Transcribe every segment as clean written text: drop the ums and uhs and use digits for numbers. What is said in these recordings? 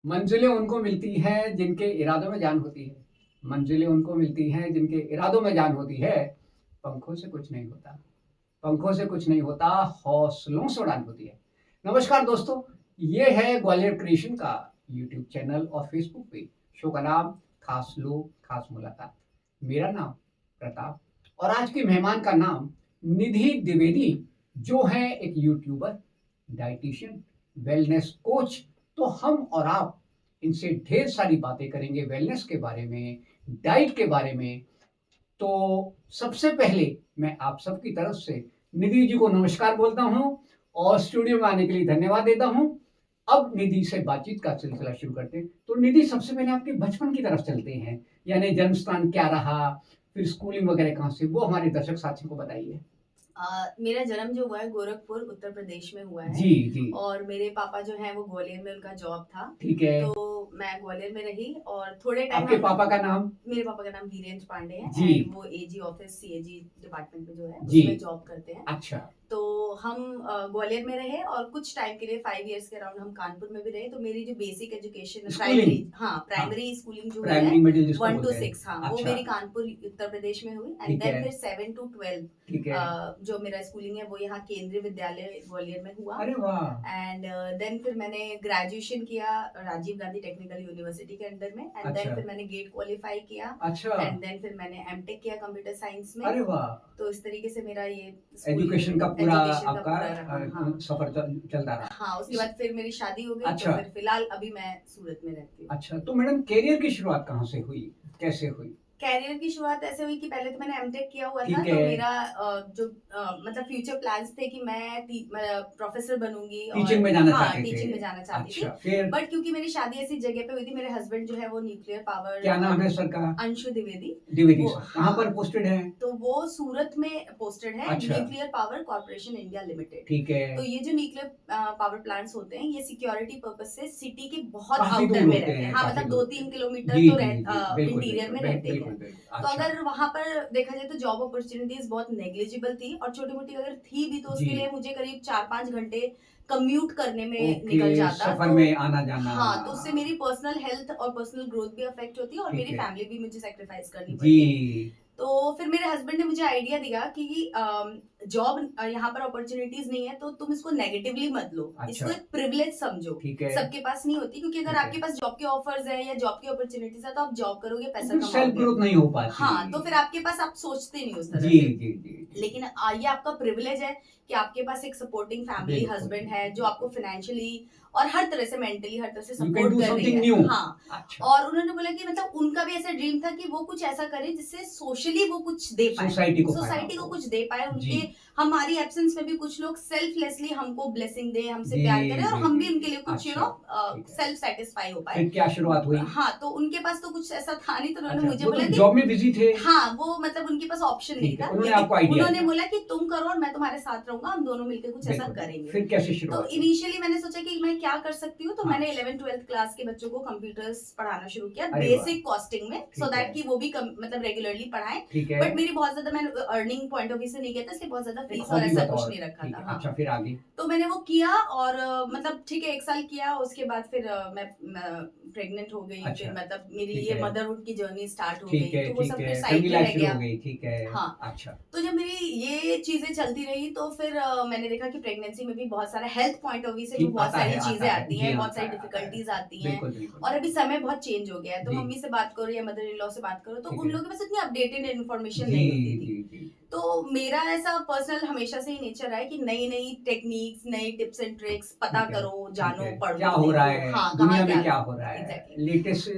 मंजिलें उनको मिलती हैं जिनके इरादों में जान होती है। मंजिलें उनको मिलती हैं जिनके इरादों में जान होती है। पंखों से कुछ नहीं होता, पंखों से कुछ नहीं होता, हौसलों से उड़ान होती है। नमस्कार दोस्तों, ये है ग्वालियर क्रिएशन का यूट्यूब चैनल और फेसबुक पेज। शो का नाम खास लोग खास मुलाकात। मेरा नाम प्रताप और आज की मेहमान का नाम निधि द्विवेदी, जो है एक यूट्यूबर, डाइटिशियन, वेलनेस कोच। तो हम और आप इनसे ढेर सारी बातें करेंगे वेलनेस के बारे में, डाइट के बारे में। तो सबसे पहले मैं आप सबकी तरफ से निधि जी को नमस्कार बोलता हूँ और स्टूडियो में आने के लिए धन्यवाद देता हूँ। अब निधि से बातचीत का सिलसिला शुरू करते हैं। तो निधि, सबसे पहले आपके बचपन की तरफ चलते हैं, यानी जन्म स्थान क्या रहा, फिर स्कूलिंग वगैरह कहाँ से, वो हमारे दर्शक साथियों को बताइए। मेरा जन्म जो हुआ है गोरखपुर उत्तर प्रदेश में हुआ है। जी जी। और मेरे पापा जो है वो ग्वालियर में उनका जॉब था। ठीक है। तो मैं ग्वालियर में रही और थोड़े टाइम आपके पापा का नाम? मेरे पापा का नाम वीरेंद्र पांडे है। जी। एंड वो एजी ऑफिस सीएजी डिपार्टमेंट में जो है जी। उसमें जॉब करते हैं। अच्छा। तो हम ग्वालियर में रहे और कुछ टाइम के लिए 5 इयर्स के अराउंड हम कानपुर में भी रहे। तो मेरी जो basic education primary primary schooling जो प्राइमरी है मिडिल जिसको 1 बोलते to हैं। 6, हाँ वो अच्छा। मेरी कानपुर उत्तर प्रदेश में हुई। एंड ठीक देन है। फिर 7 to 12 ठीक है। जो मेरा स्कूलिंग है वो यहाँ केंद्रीय विद्यालय ग्वालियर में हुआ। अरे वाह। एंड देन फिर मैंने ग्रेजुएशन किया राजीव गांधी टेक्निकल यूनिवर्सिटी के अंडर में। एंड देन अच्छा। फिर मैंने गेट क्वालिफाई किया। अच्छा। एंड देन फिर मैंने एमटेक किया कंप्यूटर साइंस में। अरे वाह। तो इस तरीके से मेरा ये एजुकेशन का पूरा एजुकेशन का आपका पूरा रहा। हाँ। सफर चलता रहा। हाँ, उसके बाद फिर मेरी शादी हो गई। अच्छा। तो फिर फिलहाल अभी मैं सूरत में रहती हूँ। अच्छा, तो मैडम करियर की शुरुआत कहाँ से हुई, कैसे हुई? कैरियर की शुरुआत ऐसे हुई कि पहले तो मैंने एमटेक किया हुआ था। ठीक तो है। मेरा जो मतलब फ्यूचर प्लान्स थे कि मैं प्रोफेसर बनूंगी टीचिंग और में जाना हाँ चाहते थे। टीचिंग में जाना चाहती अच्छा, थी। फिर बट क्योंकि मेरी शादी ऐसी जगह पे हुई थी, मेरे हस्बैंड जो है वो न्यूक्लियर पावर, क्या नाम है सर का? अंशु द्विवेदी। द्विवेदी वो सर कहाँ पर हाँ, पोस्टेड है? तो वो सूरत में पोस्टेड है। अच्छा। Nuclear power corporation India limited. ठीक है। तो ये जो न्यूक्लियर पावर प्लांट्स होते हैं ये सिक्योरिटी पर्पज से सिटी के बहुत काफी आउटर दूर में होते रहते हैं। हैं, हाँ, काफी मतलब दूर 2-3 होते किलोमीटर हैं। जी तो जी जी, बिल्कुल इंटीरियर में बिल्कुल रहते ही बिल्कुल हैं। बिल्कुल। तो अच्छा। अगर वहां पर देखा जाए तो जॉब अपॉर्चुनिटीज बहुत नेग्लिजिबल थी और छोटी मोटी अगर थी भी तो उसके जी। लिए मुझे करीब 4-5 घंटे कम्यूट करने में निकल ओके, जाता। सफर तो में आना जाना। हाँ, तो उससे मेरी पर्सनल हेल्थ और पर्सनल ग्रोथ भी अफेक्ट होती है और ठीक मेरी है। फैमिली भी मुझे सेक्रीफाइस करनी जी। पड़ती है। तो फिर मेरे हस्बैंड ने मुझे आइडिया दिया कि जॉब यहाँ पर अपॉर्चुनिटीज नहीं है तो तुम इसको नेगेटिवली मत लो। अच्छा। इसको एक प्रिविलेज समझो। ठीक है। सबके पास नहीं होती, क्योंकि अगर ठीक है। आपके पास जॉब के ऑफर्स है या जॉब की अपॉर्चुनिटीज है तो आप जॉब करोगे, पैसा फिर सेल्फ कमाओगे। ग्रोथ नहीं हो पाती। हाँ, तो फिर आपके पास आप सोचते नहीं उस तरह जी से। जी जी। लेकिन ये आपका प्रिविलेज है कि आपके पास एक सपोर्टिंग फैमिली, बिल्कुल, हस्बैंड है जो बिल्कुल। आपको फाइनेंशियली और हर तरह से मेंटली हर तरह से यू कैन सपोर्ट डू कर रही समथिंग है। न्यू। हाँ। अच्छा। और उन्होंने बोला कि मतलब उनका भी ऐसा ड्रीम था कि वो कुछ ऐसा करे जिससे सोशली वो कुछ दे पाए, सोसाइटी को फायदा सोसाइटी को हो। कुछ दे पाए। जी। उनके हमारी एब्सेंस में भी कुछ लोग सेल्फलेसली हमको ब्लेसिंग दे, हमसे जी प्यार करें और जी हम जी भी उनके जी। लिए कुछ अच्छा, ठीक है। सेल्फ सेटिस्फाई हो पाए। फिर क्या शुरुआत हुई? हाँ, तो उनके पास तो कुछ ऐसा था नहीं, तो उन्होंने अच्छा, मुझे वो बोला तो कि जॉब में बिजी थे। हाँ, वो मतलब उनके पास ऑप्शन नहीं ठीक है, था। उन्होंने लेकिन आपको आइडिया उन्होंने दिया। बोला कि तुम करो और मैं तुम्हारे साथ रहूंगा, हम दोनों मिलकर कुछ ऐसा बिल्कुल। करेंगे। फिर कैसे तो शुरुआत हुई? इनिशियली मैंने सोचा कि मैं क्या कर सकती हूँ, तो हाँ। मैंने 11th-12th क्लास के बच्चों को कंप्यूटर्स पढ़ाना शुरू किया अरे वाह। बेसिक कॉस्टिंग में, सो ठीक है। दैट कि वो भी मतलब रेगुलरली पढ़ाएं। ठीक है। बट मेरी बहुत ज्यादा मैंने अर्निंग पॉइंट ऑफ व्यू से नहीं किया था, इसलिए बहुत ज्यादा एक फीस और हॉबी ऐसा का कुछ तौर। नहीं रखा ठीक था। है। हाँ। अच्छा, फिर आगे? तो मैंने वो किया और मतलब ठीक है 1 साल किया, उसके बाद फिर मैं प्रेग्नेंट हो गई। अच्छा। फिर मतलब मेरी ठीक ये है। मदरहुड की जर्नी स्टार्ट हो ठीक गई, है तो वो ठीक सब है, फिर साइड फैमिली में लाइफ रह शुरू गया। हो गई। ठीक है। हाँ। अच्छा। तो जब मेरी ये चीजें चलती रही तो फिर मैंने देखा कि प्रेगनेंसी में भी बहुत सारा हेल्थ पॉइंट ऑफ व्यू से भी ठीक, बहुत आता सारी है चीजें आता है। आती जी हैं, हाँ, बहुत आता सारी है आता है। डिफिकल्टीज आती हैं। बिल्कुल बिल्कुल। और अभी समय बहुत चेंज हो गया है, तो जी। मम्मी से बात करो या मदर इन लॉ से बात करो तो ठीक उन है। लोगों के पास इतनी अपडेटेड इन्फॉर्मेशन जी नहीं होती थी। जी जी। तो मेरा ऐसा पर्सनल हमेशा से ही नेचर है कि नई नई टेक्निक्स, नई टिप्स एंड ट्रिक्स पता ठीक है। करो, ठीक जानो, है। पढ़ो, क्या हो रहा देखो। है हाँ, दुनिया कहाँ में, क्या क्या हो रहा है, एग्जैक्टली। लेटेस्ट हाँ,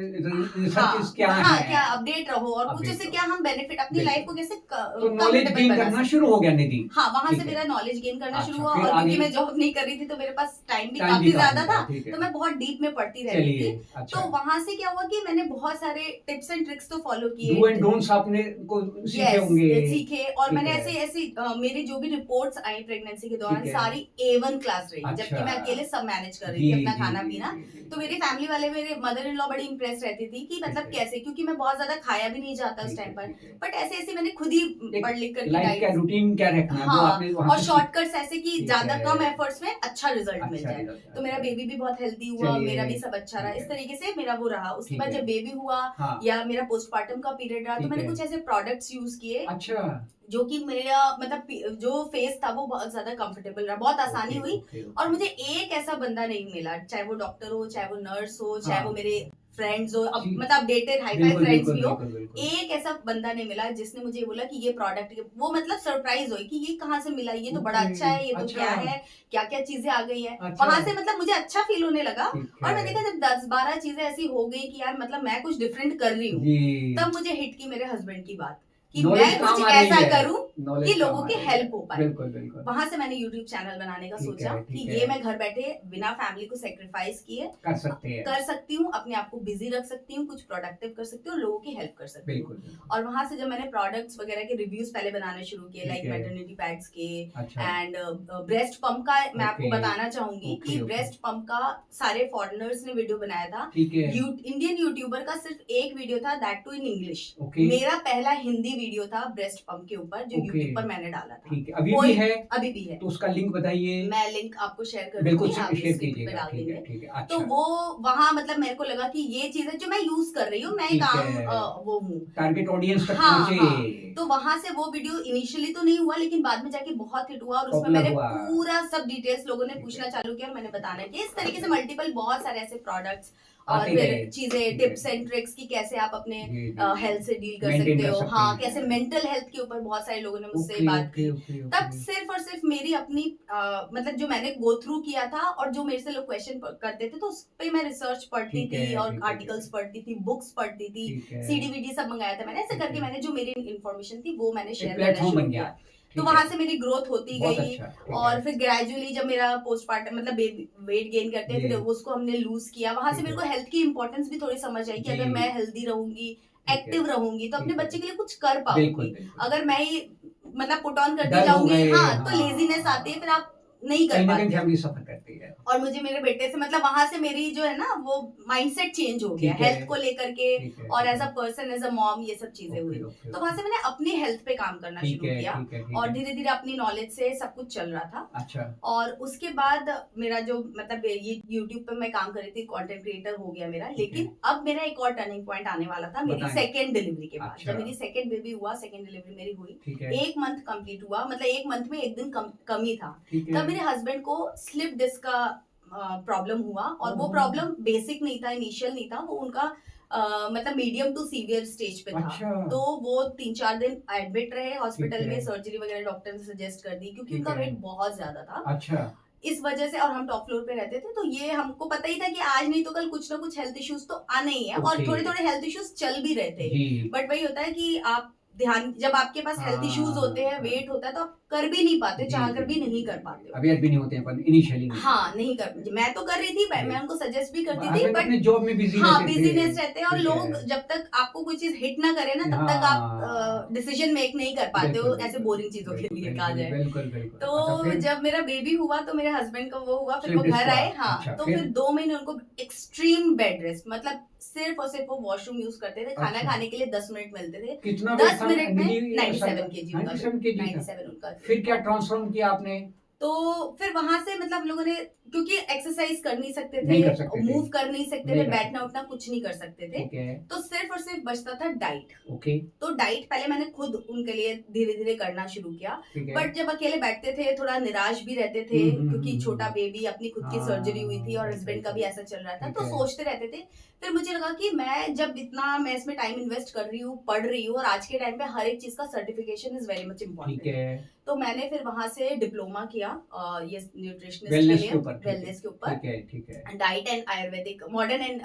रिसर्चेस क्या हाँ, है, क्या अपडेट रहो और कुछ अपडेट इससे रहो। क्या हम बेनिफिट अपनी लाइफ को बिल्कुल। कैसे तो नॉलेज कंफर्टेबल गेन बना करना सकते शुरू हैं। हो गया निधि। हाँ, वहां से ठीक है। मेरा नॉलेज गेन करना शुरू अच्छा, हुआ फिर और आगे? क्योंकि मैं जॉब नहीं कर रही थी तो मेरे पास टाइम भी टाइम भी काफी काफी ज्यादा था। था। ठीक है। तो मैं बहुत डीप में पढ़ती रहती चलिए। थी। अच्छा। तो वहां से क्या हुआ कि मैंने बहुत सारे टिप्स एंड ट्रिक्स तो फॉलो डू एंड किए। डोंट्स आपने को सीखे यस, होंगे। सीखे और ठीक मैंने है। ऐसे ऐसे मेरी जो भी रिपोर्ट्स आई प्रेगनेंसी के दौरान ठीक है। सारी A1 क्लास रही, अच्छा। जबकि मैं अकेले सब मैनेज कर रही जी, थी अपना जी, खाना जी, पीना। जी, तो मेरी फैमिली वाले, मेरे मदर इन लॉ बड़ी इंप्रेस रहती थी कि मतलब है। कैसे, क्योंकि मैं बहुत ज्यादा खाया भी नहीं जाता उस ठीक है, टाइम पर, ठीक है। बट ऐसे ऐसे मैंने खुद ही एक पढ़ लिख करके लाइफ का डाइट, रूटीन क्या रखना है वो हाँ, आपने वहाँ और से शॉर्टकट्स ऐसे कि ठीक ज्यादा है। कम एफर्ट्स में अच्छा रिजल्ट मिल अच्छा जाए। रिजल्ट तो मेरा अच्छा है। बेबी भी बहुत हेल्दी हुआ, चलिए, मेरा भी सब अच्छा रहा, ठीक इस है। तरीके से मेरा वो रहा। उसके ठीक बाद है। जब बेबी हुआ हाँ, या मेरा पोस्टमार्टम का पीरियड रहा, तो ठीक मैंने है। कुछ ऐसे प्रोडक्ट्स यूज किए अच्छा। जो कि मेरा मतलब जो फेस था वो बहुत ज्यादा कंफर्टेबल रहा, बहुत आसानी ओके, हुई। ओके, और ओके। मुझे एक ऐसा बंदा नहीं मिला, चाहे वो डॉक्टर हो, चाहे वो नर्स हो, चाहे हाँ। वो मेरे फ्रेंड्स हो, अब जी। मतलब अपडेटेड हाई फाई बिल्कुल, फ्रेंड्स बिल्कुल, भी हो, बिल्कुल, बिल्कुल। एक ऐसा बंदा नहीं मिला जिसने मुझे बोला कि ये प्रोडक्ट, वो मतलब सरप्राइज हुई कि ये कहाँ से मिला, ये तो बड़ा ओके, अच्छा है, ये तो अच्छा। क्या है, क्या क्या चीजें आ गई है। अच्छा। वहां से मतलब मुझे अच्छा फील होने लगा। ठीक और है। मैंने देखा जब 10-12 चीजें ऐसी हो गई कि यार मतलब मैं कुछ डिफरेंट कर रही हूँ, जी। तब मुझे हिट की मेरे हस्बैंड की बात कि नॉलेज मैं काम कुछ आ रही ऐसा है। करूं नॉलेज कि काम लोगों आ की रही हेल्प है। हो पाए। बिल्कुल, बिल्कुल। वहां से मैंने YouTube चैनल बनाने का ठीक सोचा है, कि ठीक ये है। मैं घर बैठे बिना फैमिली को सेक्रीफाइस किए कर सकते हैं। कर सकती हूँ, अपने आप को बिजी रख सकती हूँ, कुछ प्रोडक्टिव कर सकती हूँ, लोगों की हेल्प कर सकती हूँ। बिल्कुल, बिल्कुल। और वहां से जब मैंने प्रोडक्ट्स वगैरह के रिव्यूज पहले बनाने शुरू किए, ठीक लाइक है। मैटरनिटी पैड्स के अच्छा। एंड ब्रेस्ट पंप का, मैं आपको ओके, बताना चाहूंगी ओके, कि ओके। ब्रेस्ट पंप का सारे फॉरेनर्स ने वीडियो बनाया था। ठीक है। इंडियन यूट्यूबर का सिर्फ एक वीडियो था, that too in English. Okay. मेरा पहला हिंदी वीडियो था ब्रेस्ट पंप के ऊपर, जो ओके। यूट्यूब पर मैंने डाला था। ठीक है। अभी भी कोई है? अभी भी है। तो उसका लिंक बताइए। मैं लिंक आपको शेयर कर बिल्कुल दूंगी, आप शेयर इस वीडियो पे कीजिएगा। डाल ठीक है, देंगे। ठीक है। तो अच्छा। वो वहां मतलब मेरे को लगा कि ये चीजें जो मैं यूज कर रही हूँ, मैं एक ठीक आम है। वो हूँ। टारगेट ऑडियंस तक हाँ, पहुंचे। हाँ। तो वहां से वो वीडियो इनिशियली तो नहीं हुआ, लेकिन बाद में जाके बहुत हिट हुआ, और उसमें पॉपुलर मैंने हुआ। पूरा सब डिटेल्स लोगों ने ठीक पूछना है। चालू किया और मैंने बताना किया। इस तरीके से मल्टीपल बहुत सारे ऐसे प्रोडक्ट्स और आते फिर गए। चीजें, ठीक है। टिप्स एंड ट्रिक्स की कैसे आप अपने जी, जी, जी। हेल्थ से डील कर मेंटेन सकते कर हो, सकते हाँ, हैं। कैसे मेंटल हेल्थ के ऊपर बहुत सारे लोगों ने मुझसे ओके, बात ओके, की। ओके, तब ओके। सिर्फ और सिर्फ मेरी अपनी मतलब जो मैंने गो थ्रू किया था और जो मेरे से लोग क्वेश्चन करते थे, तो उस पे मैं रिसर्च पढ़ती ठीक थी है, और ठीक है, आर्टिकल्स ठीक है। पढ़ती थी, बुक्स पढ़ती थी, ठीक है। सीडीवीडी सब मंगाया था मैंने, ऐसे ठीक करके है। मैंने जो मेरी इन्फॉर्मेशन थी वो मैंने एक शेयर करना प्लेटफॉर्म शुरू बन किया। गया। तो ठीक वहां है। से मेरी ग्रोथ होती बहुत गई। अच्छा। ठीक और है। फिर ग्रेजुअली जब मेरा पोस्टमार्टम मतलब वेट गेन करते हैं, जी। फिर उसको हमने लूज किया। वहां से ठीक मेरे है। को हेल्थ की इंपॉर्टेंस भी थोड़ी समझ आई कि जी। अगर मैं हेल्दी रहूंगी, ठीक है। एक्टिव रहूंगी, तो अपने ठीक है। बच्चे के लिए कुछ कर बिल्कुल, पाऊंगी। बिल्कुल। अगर मैं ही मतलब पुट ऑन करती डल हो जाऊंगी, गए। हाँ, तो हाँ। लेजीनेस आती है, फिर आप नहीं कर कहीं ना कहीं पाते हो। फैमिली सफर करती है। और मुझे मेरे बेटे से मतलब वहां से मेरी जो है ना वो माइंडसेट चेंज हो गया ठीक है। हेल्थ को लेकर के, ठीक है। और ठीक एज अ है। पर्सन, एज अ मॉम, ये सब चीजें हुई। ओके, ओके, तो वहां से मैंने अपनी हेल्थ पे काम करना ठीक शुरू है। किया ठीक है। ठीक और है। धीरे धीरे अपनी नॉलेज से सब कुछ चल रहा था। अच्छा। और उसके बाद मेरा जो मतलब ये YouTube पे मैं काम कर रही थी, कंटेंट क्रिएटर हो गया मेरा। ठीक लेकिन है। अब मेरा एक और टर्निंग पॉइंट आने वाला था मेरी बताएं। सेकेंड डिलीवरी के बाद। अच्छा। जब मेरी सेकेंड बेबी हुआ, सेकेंड डिलीवरी मेरी हुई, ठीक है। 1 मंथ कंप्लीट हुआ, मतलब 1 मंथ में 1 दिन कम ही था। ठीक तब है। मेरे हस्बैंड को स्लिप डिस्क का प्रॉब्लम हुआ, और वो ओहो। प्रॉब्लम बेसिक नहीं था, इनिशियल नहीं था, वो उनका मतलब मीडियम टू सीवियर स्टेज पे था। अच्छा। तो वो 3-4 दिन एडमिट रहे हॉस्पिटल ठीक में, है। सर्जरी वगैरह डॉक्टर ने सजेस्ट कर दी, क्योंकि ठीक उनका है। वेट बहुत ज्यादा था। अच्छा। इस वजह से, और हम टॉप फ्लोर पे रहते थे, तो ये हमको पता ही था कि आज नहीं तो कल कुछ ना कुछ हेल्थ इश्यूज तो आने ही है। और ओके। थोड़े थोड़े हेल्थ इश्यूज चल भी रहे थे, जी। बट वही होता है कि आप ध्यान, जब आपके पास हेल्थ इश्यूज होते हैं, हाँ। वेट होता है, तो आप कर भी नहीं पाते, जी, चाह कर जी, भी जी, नहीं जी, कर जी। पाते हो। अवेयर भी नहीं होते हैं अपन इनिशियली नहीं हाँ, होते। नहीं कर, मैं तो कर रही थी, जी। मैं उनको सजेस्ट भी करती थी, हस्बैंड बट अपने जॉब में बिजी हाँ, रहते थे। बिजीनेस रहते हैं, और ठीक लोग है। जब तक आपको कोई चीज हिट ना करे ना, तब तक हाँ। आप डिसीजन मेक नहीं कर पाते बिल्कुल, हो ऐसे बिल्कुल, बोरिंग चीजों के बिल्कुल, लिए, कहा बिल्कुल, जाए। बिल्कुल, बिल्कुल। तो अच्छा फिर? जब मेरा बेबी हुआ, तो मेरे हस्बैंड का वो हुआ, फिर स्लिप वो डिस्क घर हुआ। आए, हाँ, अच्छा तो फिर? फिर 2 महीने उनको एक्सट्रीम बेड रेस्ट, मतलब सिर्फ और सिर्फ वो वॉशरूम यूज करते थे, खाना अच्छा। खाने के लिए 10 मिनट मिलते थे। कितना वेट 10 था? मिनट में निधि 97 केजी उनका 97 वेट, केजी था। 97 उनका फिर वेट क्या था। ट्रांसफॉर्म किया आपने? तो फिर वहां से मतलब हम लोगों ने, क्योंकि एक्सरसाइज कर नहीं सकते थे, नहीं कर सकते थे। मूव कर नहीं सकते नहीं थे, कर बैठना सकते। उठना कुछ नहीं कर सकते थे, ठीक है। तो सिर्फ और सिर्फ बचता था डाइट। ओके। तो डाइट पहले मैंने खुद उनके लिए धीरे धीरे करना शुरू किया, ठीक है। बट जब अकेले बैठते थे थोड़ा निराश भी रहते थे, क्योंकि छोटा हम्म। बेबी, अपनी खुद की हाँ, सर्जरी हुई थी, और राइट, हस्बैंड राइट, का भी राइट। ऐसा चल रहा था, ठीक तो है। सोचते रहते थे। फिर मुझे लगा कि मैं जब इतना, मैं इसमें टाइम इन्वेस्ट कर रही हूँ, पढ़ रही हूँ, और आज के टाइम पे हर एक चीज का सर्टिफिकेशन इज वेरी मच ठीक इम्पोर्टेंट। है। तो मैंने फिर वहां से डिप्लोमा किया ये न्यूट्रिशनिस्ट के वेलनेस के लिए, ऊपर। वेलनेस के ऊपर, ठीक है। ठीक है। Diet and Ayurvedic, modern and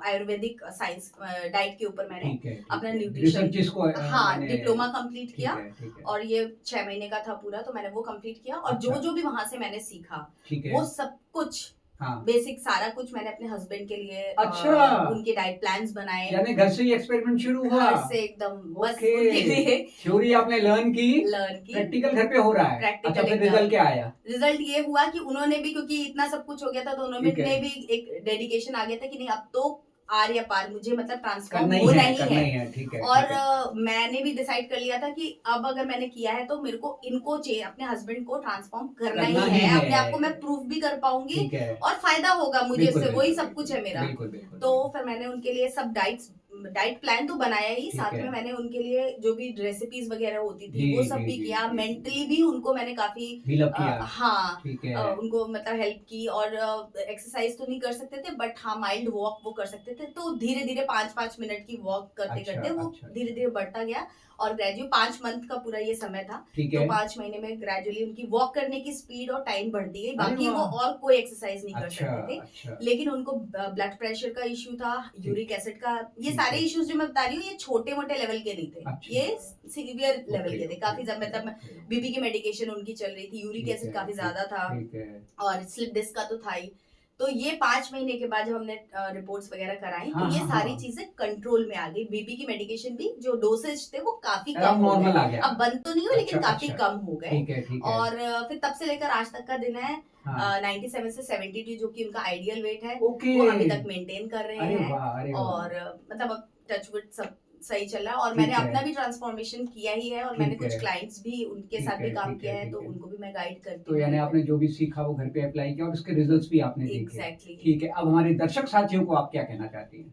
Ayurvedic science diet के ऊपर मैंने ठीक है। अपना न्यूट्रिशन, रिसर्च इसको हाँ, मैंने डिप्लोमा कंप्लीट ठीक किया। है। ठीक है। और ये 6 महीने का था पूरा, तो मैंने वो कंप्लीट किया, और अच्छा। जो जो भी वहां से मैंने सीखा, ठीक है। वो सब कुछ हाँ बेसिक सारा कुछ मैंने अपने हस्बैंड के लिए अच्छा उनके डाइट प्लान्स बनाए, यानी घर से ही एक्सपेरिमेंट शुरू हुआ घर से एकदम बस ओके उनके लिए थ्योरी आपने लर्न की लर्न की। प्रैक्टिकल घर पे हो रहा है Practical अच्छा फिर एकदम। रिजल्ट क्या आया रिजल्ट ये हुआ कि उन्होंने भी, क्योंकि इतना सब कुछ हो गया था तो ठीक है। उन्होंने भी एक डेडिकेशन आ गया था कि नहीं अब तो आर या पार मुझे मतलब ट्रांसफॉर्म करना ही होना है ही करना है। ही है ठीक है और ठीक है। मैंने भी डिसाइड कर लिया था कि अब अगर मैंने किया है तो मेरे को इनको चाहिए, अपने हस्बैंड को ट्रांसफॉर्म करना करना ही ही है, है। अपने आप को मैं प्रूफ भी कर पाऊंगी ठीक है और फायदा होगा मुझे बिल्कुल उससे, वही बिल्कुल सब कुछ है मेरा। बिल्कुल बिल्कुल तो फिर मैंने उनके लिए सब डाइट प्लान तो बनाया ही, ठीक साथ है। में मैंने उनके लिए जो भी रेसिपीज वगैरह होती थी जी, वो सब जी, भी जी, किया, जी, मेंटली भी उनको मैंने काफी डीलप किया हाँ ठीक है उनको मतलब हेल्प की। और एक्सरसाइज तो नहीं कर सकते थे बट हाँ माइल्ड वॉक वो कर सकते थे, तो धीरे धीरे 5-5 मिनट की वॉक करते अच्छा, करते वो अच्छा, धीरे धीरे बढ़ता गया। और ग्रेजुएट 5 मंथ का पूरा ये समय था, ठीक तो है 5 महीने में ग्रेजुअली उनकी वॉक करने की स्पीड और टाइम बढ़ती गई। अरे बाकी वो वाह! और कोई एक्सरसाइज नहीं कर अच्छा सकते थे, अच्छा लेकिन उनको ब्लड प्रेशर का इशू था, यूरिक एसिड का, ये ठीक सारे है। इश्यूज जो मैं बता रही हूँ ये छोटे मोटे लेवल के नहीं थे, अच्छा। ये सीवियर लेवल ओके, के थे, ओके, काफी ज्यादा मतलब ओके, ओके, बीपी की मेडिकेशन उनकी चल रही थी, यूरिक ठीक एसिड है, काफी ज्यादा था ठीक है और स्लिप डिस्क का तो था ही। तो ये 5 महीने के बाद जब हमने रिपोर्ट्स वगैरह कराई हाँ, तो ये हाँ, सारी हाँ। चीजें कंट्रोल में आ गई, बीपी की मेडिकेशन भी जो डोसेज थे वो काफी एकदम कम हो नॉर्मल आ गए, गया अब बंद तो नहीं हुए लेकिन अच्छा, काफी अच्छा। कम हो गए। ठीक है ठीक है और फिर तब से लेकर आज तक का दिन है हाँ 97 से 72 जो कि उनका आइडियल वेट है ओके वो अभी तक मेंटेन कर रहे अरे हैं। वाह अरे वाह और मतलब अब टचवुड सब सही चल रहा है और ठीक मैंने है। अपना भी ट्रांसफॉर्मेशन किया ही है और मैंने ठीक कुछ है। क्लाइंट्स भी उनके ठीक साथ भी है, काम ठीक किया है, है ठीक तो है। उनको भी मैं गाइड करती तो यानी आपने जो भी सीखा वो घर पे अप्लाई किया और उसके रिजल्ट्स भी आपने देखे एग्जैक्टली। ठीक है अब हमारे दर्शक साथियों को आप क्या कहना चाहती हैं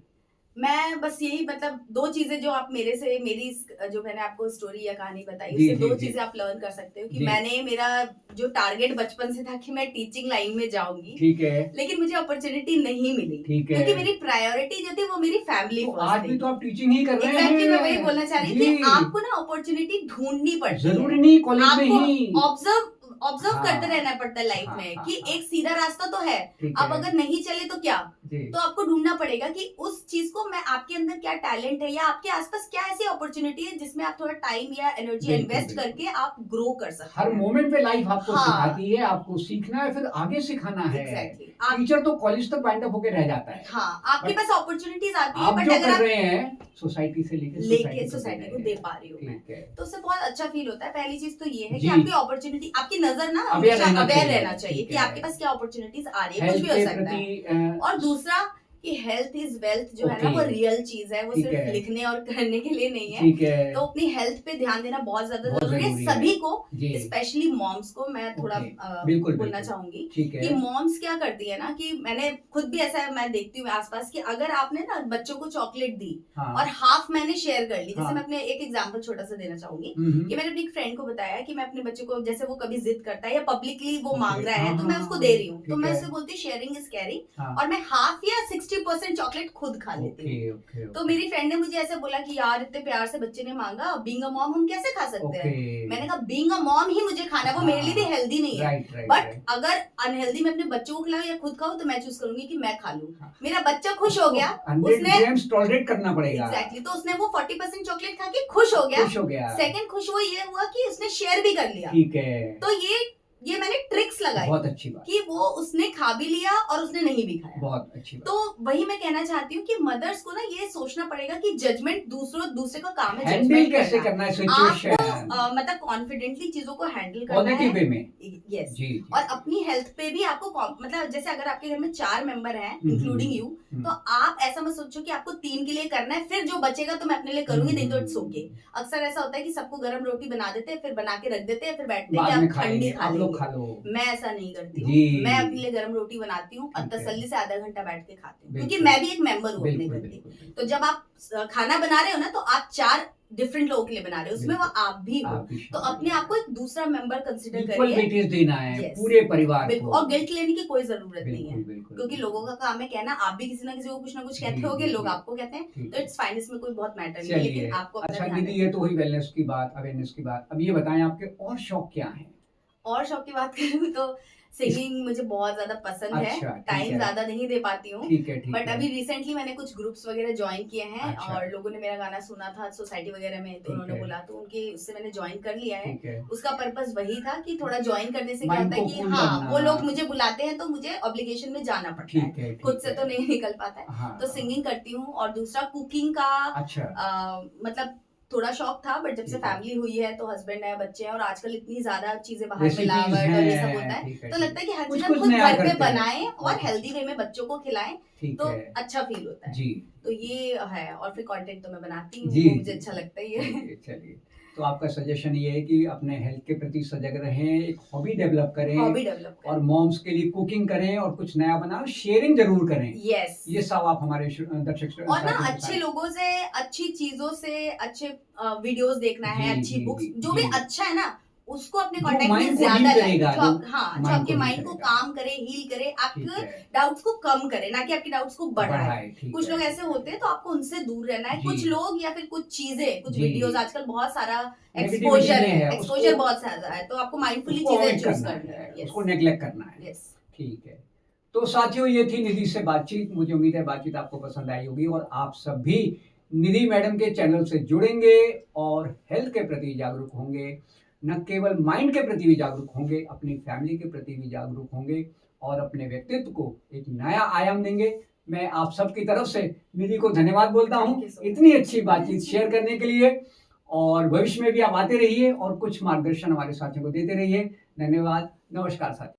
मैं बस यही मतलब 2 चीजें जो आप मेरे से मेरी जो मैंने आपको स्टोरी या कहानी बताई जी, उससे जी, 2 जी। चीजें आप लर्न कर सकते हो कि जी। मैंने मेरा जो टारगेट बचपन से था कि मैं टीचिंग लाइन में जाऊंगी, ठीक है लेकिन मुझे अपॉर्चुनिटी नहीं मिली ठीक है क्योंकि मेरी प्रायोरिटी जो थी वो मेरी फैमिली तो फर्स्ट आज भी थी। तो आप टीचिंग ही कर रहे हैं एग्जैक्टली मैं वही बोलना चाह रही थी कि जी। आपको ना अपॉर्चुनिटी ढूंढनी पड़ती है, जरूरी नहीं कॉलेज में आपको ही ऑब्जर्व हाँ, करते रहना पड़ता है लाइफ हाँ, में हाँ, कि हाँ। एक सीधा रास्ता तो है, ठीक अब है अगर नहीं चले तो क्या, जी तो आपको ढूंढना पड़ेगा कि उस चीज को मैं आपके अंदर क्या टैलेंट है या आपके आसपास क्या ऐसी अपॉर्चुनिटी है जिसमें आप थोड़ा टाइम या एनर्जी बिल्कुल, इन्वेस्ट बिल्कुल। करके आप ग्रो कर सकते हर हैं। मोमेंट पे लाइफ आपको हाँ। सिखाती है आपको सीखना है फिर आगे सिखाना है एग्जैक्टली टीचर तो कॉलेज तक बाइंड अप होकर रह जाता है हाँ आपके But पास अपॉर्चुनिटीज आती है आप बट जो अगर कर आप रहे हैं सोसाइटी से लेके सोसाइटी को दे पा रही हूँ मैं, ठीक है तो उससे बहुत अच्छा फील होता है। पहली चीज तो ये है कि जी। आपकी अपॉर्चुनिटी, आपकी नजर ना Aware हमेशा रहना अवेयर चाहिए, रहना चाहिए ठीक कि है। आपके पास क्या अपॉर्चुनिटीज आ रही है, कुछ हेल्थ भी हो के सकता है। प्रति और दूसरा कि हेल्थ इज वेल्थ जो है ना Okay. वो रियल चीज है, वो ठीक सिर्फ है। लिखने और करने के लिए नहीं है। ठीक है तो अपनी हेल्थ पे ध्यान देना बहुत ज्यादा बहुत जरूरी है जरूरी है। सभी को, जी स्पेशली मॉम्स को मैं थोड़ा Okay. बिल्कुल बोलना बिल्कुल चाहूंगी ठीक है कि मॉम्स क्या करती है ना, कि मैंने खुद भी ऐसा मैं देखती हूँ आसपास कि अगर आपने ना बच्चों को चॉकलेट दी हाँ और हाफ मैंने शेयर कर ली, जैसे हाँ। मैं अपने एक एग्जांपल छोटा सा देना चाहूंगी कि मैंने अपनी एक फ्रेंड को बताया कि मैं अपने बच्चे को, जैसे वो कभी जिद करता है या पब्लिकली वो Okay. मांग रहा है हाँ, तो हाँ, मैं उसको हाँ, दे रही हूँ, तो ठीक मैं है। उससे बोलती हूँ शेयरिंग इज केयरिंग, हाँ और मैं हाफ या 60% चॉकलेट खुद खा लेती हूँ। ओके ओके तो मेरी फ्रेंड ने मुझे ऐसे बोला कि यार इतने प्यार से बच्चे ने मांगा, बीइंग अ मॉम हम कैसे खा सकते हैं। ओके मैंने कहा बीइंग अ मॉम ही मुझे खाना है, वो मेरे लिए भी हेल्दी नहीं है, राइट राइट बट अगर अनहेल्दी मैं अपने बच्चों को खिलाऊं या खुद खाऊं तो मैं चूज करूंगी कि मैं खा लूं। हाँ। मेरा बच्चा खुश हो गया, 100 उसने ग्राम्स टॉलरेट करना पड़ेगा एग्जैक्टली तो उसने वो 40% चॉकलेट खा के खुश हो गया। खुश हो गया सेकंड खुश वो ये हुआ कि उसने शेयर भी कर लिया। ठीक है तो ये मैंने ट्रिक्स लगाई बहुत अच्छी बात कि वो उसने खा भी लिया और उसने नहीं भी खाया। बहुत अच्छी बात तो वही मैं कहना चाहती हूँ कि मदर्स को ना ये सोचना पड़ेगा कि जजमेंट दूसरे का काम है हैंडल जजमेंट कैसे करना। करना है सिचुएशन आपको मतलब कॉन्फिडेंटली चीजों को हैंडल करना पॉजिटिव है। वे में यस जी और अपनी हेल्थ पे भी आपको मतलब जैसे अगर आपके घर में 4 मेंबर हैं हम्म, इंक्लूडिंग यू, हम्म। तो आप ऐसा मत सोचो कि आपको 3 के लिए करना है फिर जो बचेगा तो मैं अपने लिए करूंगी, नहीं तो इट्स ओके। अक्सर ऐसा होता है कि सबको गरम रोटी बना देते हैं फिर बना के रख देते हैं फिर बैठते हैं कि बाद में आप खा ठंडी लेंगे खा आप लोग लेंगे। खा लो मैं ऐसा नहीं करती जी। हूँ, मैं अपने लिए गरम रोटी बनाती हूँ और ठीक है। तसल्ली से आधा घंटा बैठ के खाती हूँ, क्योंकि बिल्कुल। मैं भी एक मेंबर हूँ अपने बिल्कुल घर की। बिल्कुल तो जब आप खाना बना रहे हो ना तो आप 4 डिफरेंट लोगों के लिए बना रहे हो, उसमें वो बिल्कुल। आप भी हो, आप भी तो शामिल अपने हैं। आप को एक दूसरा मेंबर कंसिडर इक्वल करिए। वेटेज देना है Yes. पूरे परिवार बिल्कुल, को और गिल्ट लेने की कोई जरूरत नहीं है, बिल्कुल बिल्कुल क्योंकि लोगों का काम है कहना, आप भी किसी ना किसी को कुछ ना कुछ कहते जी, होगे, जी, लोग जी। आपको कहते हैं, ठीक तो है। इट्स फाइन, इसमें कोई बहुत मैटर नहीं है, चलिए लेकिन आपको अपना अच्छा ध्यान दीदी ये तो हुई वेलनेस की बात अवेयरनेस की बात अब ये बताएं आपके और शौक क्या हैं और शौक की बात करूँ तो सिंगिंग मुझे बहुत ज्यादा पसंद है, अच्छा, ठीक टाइम है। ज्यादा नहीं दे पाती हूँ, ठीक है, ठीक बट है। अभी रिसेंटली मैंने कुछ ग्रुप्स वगैरह ज्वाइन किए हैं अच्छा। और लोगों ने मेरा गाना सुना था सोसाइटी वगैरह में, तो ठीक उन्होंने है। बोला तो उनके उससे मैंने ज्वाइन कर लिया है। ठीक है। उसका पर्पस वही था कि थोड़ा ज्वाइन करने से क्या माइंड होता है को कि कूल हाँ करना। वो लोग मुझे बुलाते हैं तो मुझे ऑब्लिगेशन में जाना पड़ता है, ठीक है, खुद ठीक से है। तो नहीं निकल पाता है। हाँ। तो सिंगिंग करती हूँ और दूसरा कुकिंग का अच्छा। मतलब थोड़ा शौक था, बट जब से ठीक है। फैमिली हुई है तो हस्बैंड है, बच्चे हैं और आजकल इतनी ज्यादा चीजें बाहर रेसिपीज मिलावट और ये सब होता हैं, है, ठीक है, तो ठीक लगता है कि हर कुछ चीज हम कुछ खुद नया घर पे करते हैं। बनाएं और बहुत हेल्दी वे में बच्चों को खिलाएं, ठीक तो है। अच्छा फील होता है। जी। तो ये है, और फिर कंटेंट तो मैं बनाती हूँ, जी, वो मुझे जी। अच्छा लगता ही है। चलिए, चलिए। तो आपका सजेशन ये है कि अपने हेल्थ के प्रति सजग रहें, एक हॉबी डेवलप करें हॉबी डेवलप और कर, मॉम्स के लिए कुकिंग करें और कुछ नया बनाओ, शेयरिंग ज़रूर करें। यस। ये सब आप हमारे दर्शक और ना साथियों के अच्छे साथ लोगों से, अच्छी चीजों से, अच्छे वीडियोस देखना है, जी, अच्छी जी, बुक्स, जी, जो भी जी। अच्छा है ना उसको अपने जो कांटेक्ट में माइंड को ज्यादा हील लाए, करेगा, जो जो हाँ, जो माइंड आपके को हील माइंड को करेगा। काम करे, हील करे, ठीक आपके है। डाउट्स को कम करे, ना कि आपके डाउट्स को बढ़ाए। बढ़ाए, ठीक कुछ है, लोग ठीक ऐसे है। होते हैं तो आपको उनसे दूर रहना है। जी। कुछ लोग या फिर कुछ चीजें, कुछ जी। वीडियोस, आजकल बहुत सारा नेगेटिविटी एक्सपोजर में है, है, एक्सपोजर उसको बहुत ज्यादा है, तो आपको माइंडफुली उसको चीजें अवॉइड चूज करना करनी है, है। उसको यस, नेग्लेक्ट करना है। यस। ठीक है। तो साथियों ये थी निधि से बातचीत। मुझे उम्मीद है बातचीत आपको पसंद आई होगी और आप सब भी निधि मैडम के चैनल से जुड़ेंगे और हेल्थ के प्रति जागरूक होंगे। न केवल माइंड के प्रति भी जागरूक होंगे, अपनी फैमिली के प्रति भी जागरूक होंगे और अपने व्यक्तित्व को एक नया आयाम देंगे। मैं आप सबकी तरफ से निधि को धन्यवाद बोलता हूँ Thank you so much. इतनी अच्छी बातचीत शेयर करने के लिए, और भविष्य में भी आप आते रहिए और कुछ मार्गदर्शन हमारे साथियों को देते रहिए। धन्यवाद। नमस्कार साथियों।